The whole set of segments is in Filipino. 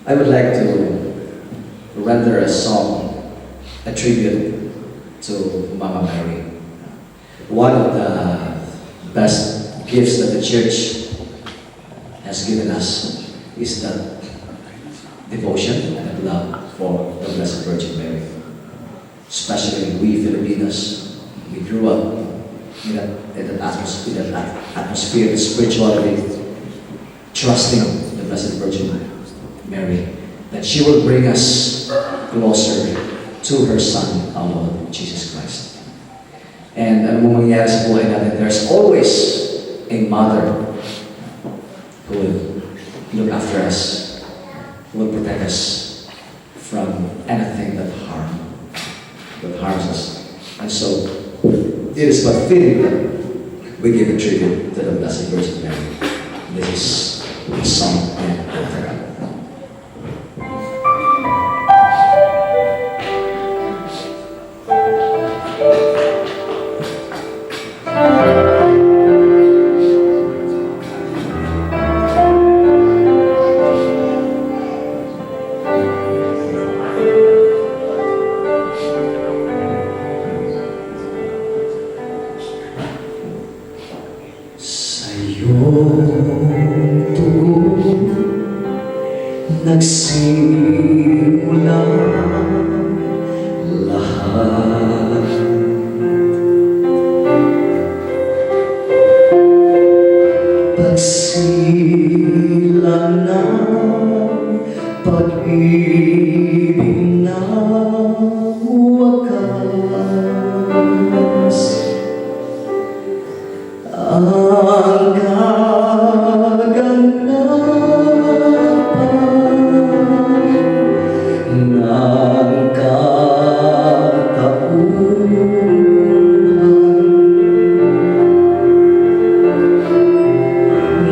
I would like to render a song, a tribute to Mama Mary. One of the best gifts that the church has given us is the devotion and the love for the Blessed Virgin Mary. Especially we Filipinos, we grew up in that atmosphere of spirituality, trusting the Blessed Virgin Mary, that she will bring us closer to her Son, our Lord Jesus Christ. And ano mong mangyayari sa buhay natin, there's always a mother who will look after us, who will protect us from anything that harms us. And so, it is but fitting that we give a tribute to the Blessed Virgin Mary. This is a song and prayer. Sa'yong tugon nagsimula lahat. Pagsilang ng pag-ibig na wakas, ang kaganapan ng katauhan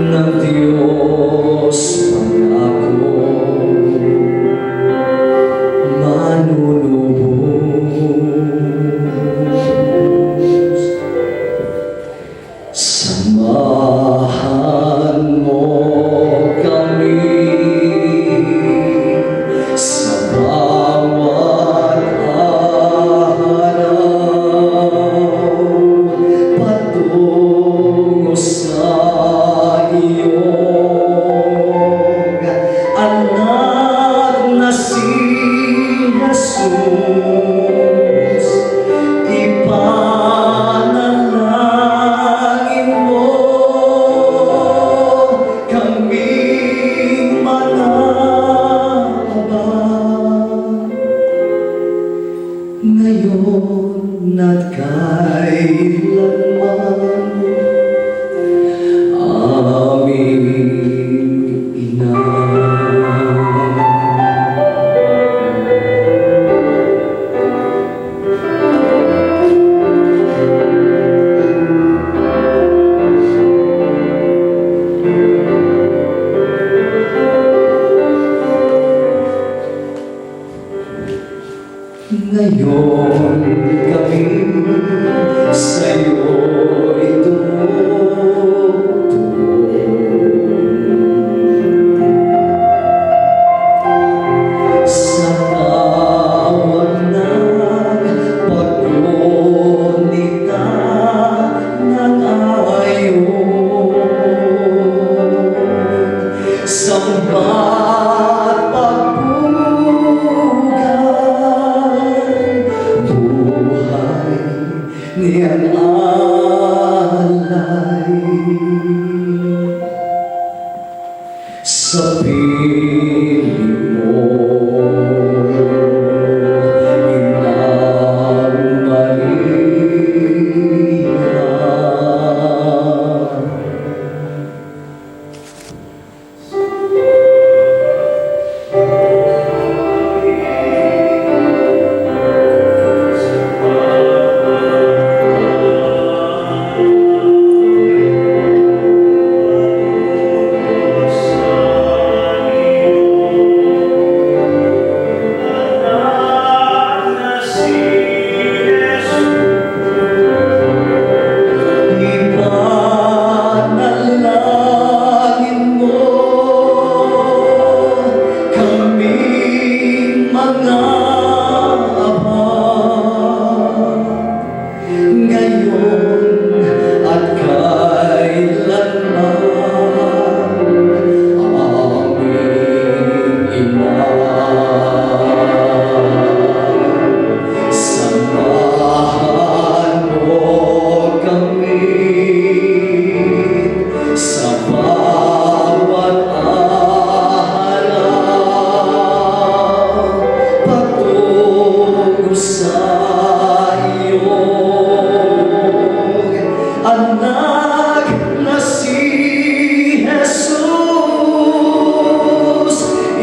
ng Diyos pangako manunubos. Samahan mo kami sa bawat araw patungo sa iyong anak na si Jesus. Ipanalangin mo kaming manabang ngayon at kailanman, aming Ina. Ngayon kami sa'yo'y tumutugon sa tawag ng paggunita ng ayon, samba't niyang alay sa piling mo, Inang Maria.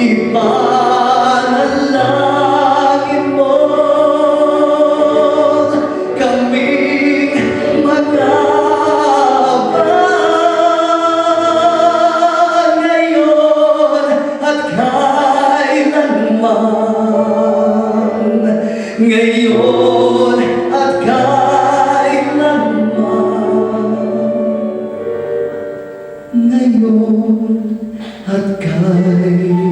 Ipanalangin mo kaming magkabang ngayon at kailanman. Ngayon at kailanman. Ngayon at kailanman.